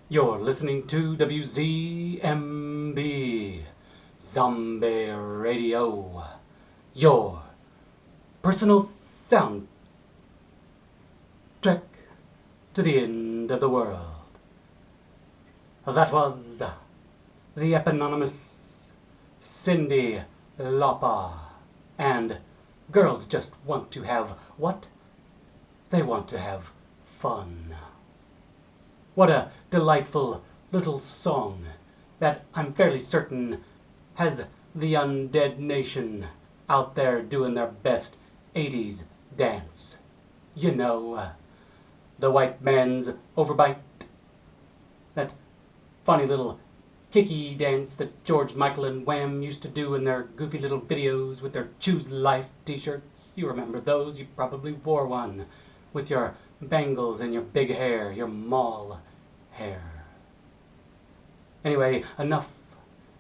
You're listening to WZMB Zombie Radio, your personal soundtrack to the end of the world. That was the eponymous Cyndi Lauper, and girls just want to have what? They want to have fun. What a delightful little song that I'm fairly certain has the undead nation out there doing their best 80s dance. You know, the white man's overbite. That funny little kicky dance that George Michael and Wham used to do in their goofy little videos with their Choose Life t-shirts. You remember those? You probably wore one with your bangles and your big hair, your mall hair. Anyway, enough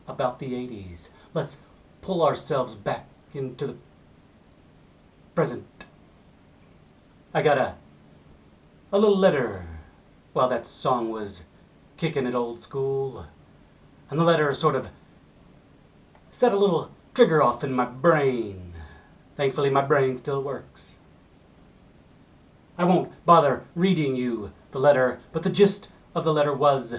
about the 80s. Let's pull ourselves back into the present. I got a little letter while that song was kicking it old school, and the letter sort of set a little trigger off in my brain. Thankfully, my brain still works. I won't bother reading you the letter, but the gist of the letter was,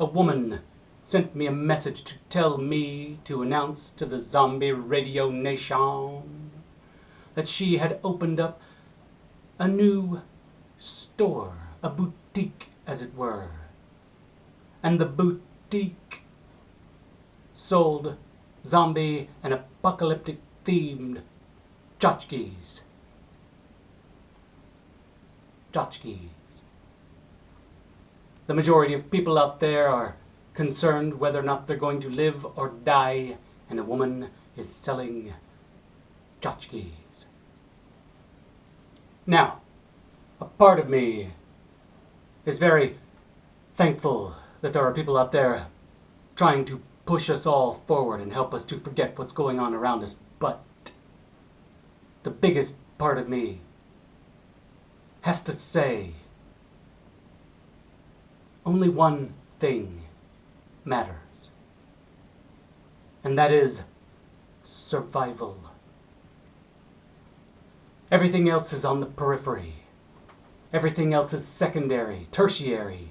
a woman sent me a message to tell me to announce to the Zombie Radio Nation that she had opened up a new store, a boutique as it were. And the boutique sold zombie and apocalyptic themed tchotchkes. Tchotchkes. The majority of people out there are concerned whether or not they're going to live or die, and a woman is selling tchotchkes. Now, a part of me is very thankful that there are people out there trying to push us all forward and help us to forget what's going on around us, but the biggest part of me has to say only one thing matters, and that is survival. Everything else is on the periphery. Everything else is secondary, tertiary,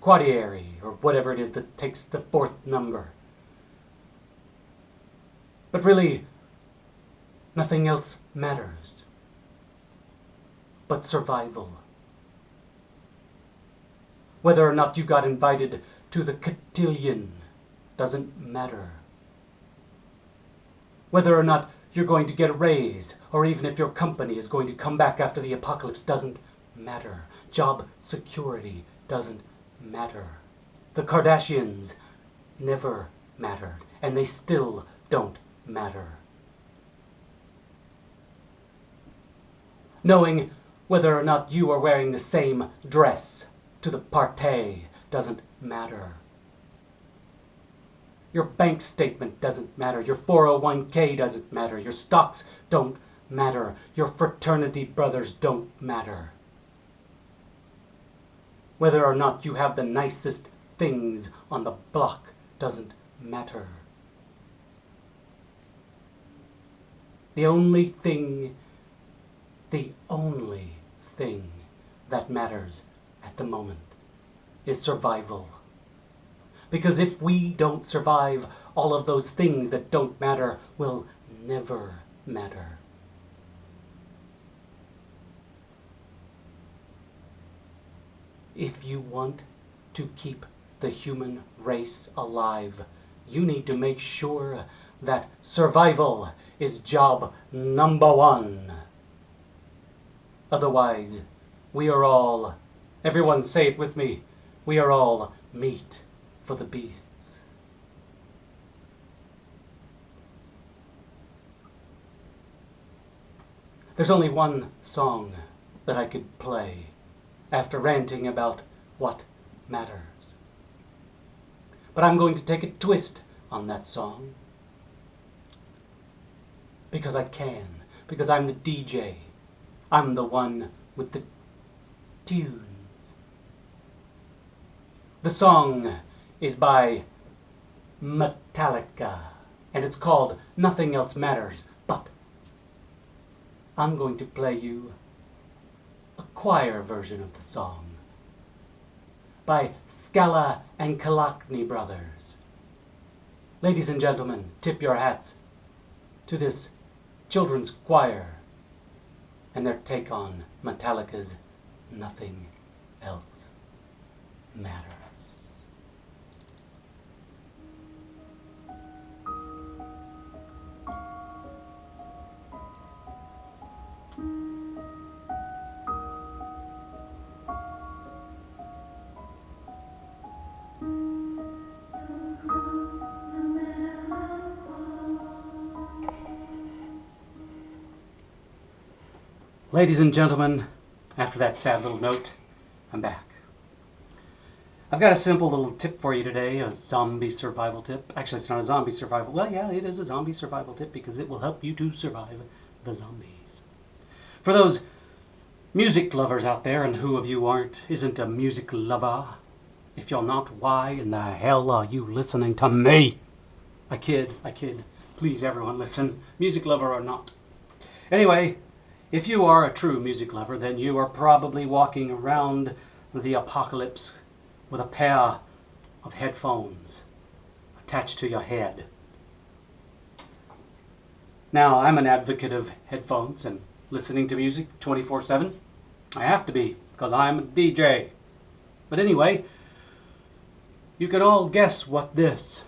quaternary, or whatever it is that takes the fourth number. But really, nothing else matters but survival. Whether or not you got invited to the cotillion doesn't matter. Whether or not you're going to get a raise, or even if your company is going to come back after the apocalypse doesn't matter. Job security doesn't matter. The Kardashians never mattered, and they still don't matter. Knowing whether or not you are wearing the same dress to the party doesn't matter. Your bank statement doesn't matter. Your 401k doesn't matter. Your stocks don't matter. Your fraternity brothers don't matter. Whether or not you have the nicest things on the block doesn't matter. The only thing that matters at the moment is survival. Because if we don't survive, all of those things that don't matter will never matter. If you want to keep the human race alive, you need to make sure that survival is job number one. Otherwise, we are all, everyone say it with me, we are all meat for the beasts. There's only one song that I could play after ranting about what matters. But I'm going to take a twist on that song. Because I can. Because I'm the DJ. I'm the one with the tunes. The song is by Metallica, and it's called Nothing Else Matters, but I'm going to play you a choir version of the song by Scala and Kalachny Brothers. Ladies and gentlemen, tip your hats to this children's choir and their take on Metallica's Nothing Else Matters. Ladies and gentlemen, after that sad little note, I'm back. I've got a simple little tip for you today, a zombie survival tip. Actually, it's not a zombie survival. Well, yeah, it is a zombie survival tip because it will help you to survive the zombies. For those music lovers out there, and who of you isn't a music lover? If you're not, why in the hell are you listening to me? I kid. Please, everyone, listen. Music lover or not. Anyway, if you are a true music lover, then you are probably walking around the apocalypse with a pair of headphones attached to your head. Now, I'm an advocate of headphones and listening to music 24/7. I have to be, because I'm a DJ. But anyway, you can all guess what this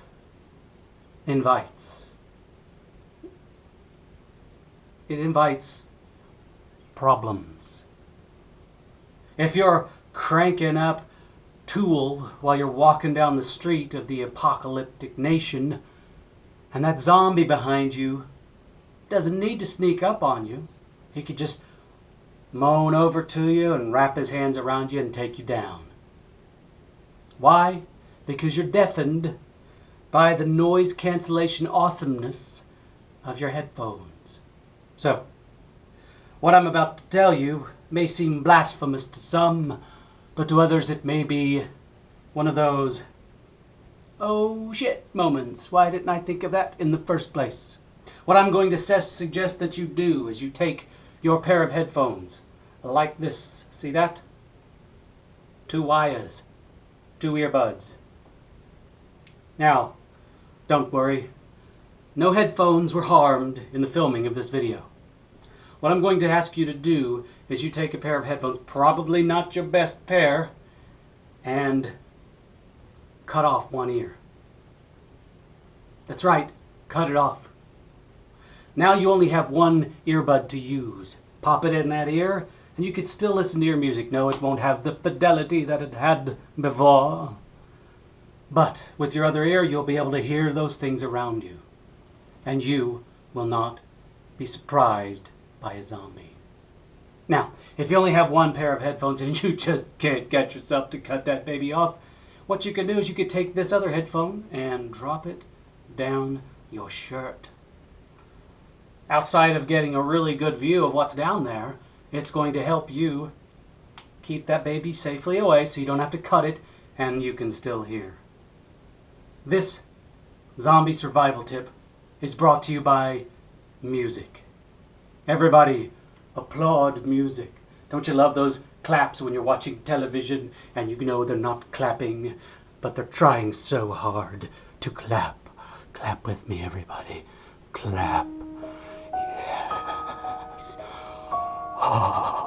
invites. It invites problems. If you're cranking up Tool while you're walking down the street of the apocalyptic nation, and that zombie behind you doesn't need to sneak up on you, he could just moan over to you and wrap his hands around you and take you down. Why? Because you're deafened by the noise cancellation awesomeness of your headphones. So, what I'm about to tell you may seem blasphemous to some, but to others it may be one of those oh shit moments. Why didn't I think of that in the first place? What I'm going to suggest that you do is you take your pair of headphones like this. See that? 2 wires, 2 earbuds. Now, don't worry. No headphones were harmed in the filming of this video. What I'm going to ask you to do is you take a pair of headphones, probably not your best pair, and cut off one ear. That's right, cut it off. Now you only have one earbud to use. Pop it in that ear, and you can still listen to your music. No, it won't have the fidelity that it had before. But with your other ear, you'll be able to hear those things around you. And you will not be surprised by a zombie. Now, if you only have one pair of headphones and you just can't get yourself to cut that baby off, what you can do is you can take this other headphone and drop it down your shirt. Outside of getting a really good view of what's down there, it's going to help you keep that baby safely away so you don't have to cut it and you can still hear. This zombie survival tip is brought to you by music. Everybody applaud music. Don't you love those claps when you're watching television and you know they're not clapping, but they're trying so hard to clap? Clap with me, everybody. Clap. Yes. Oh.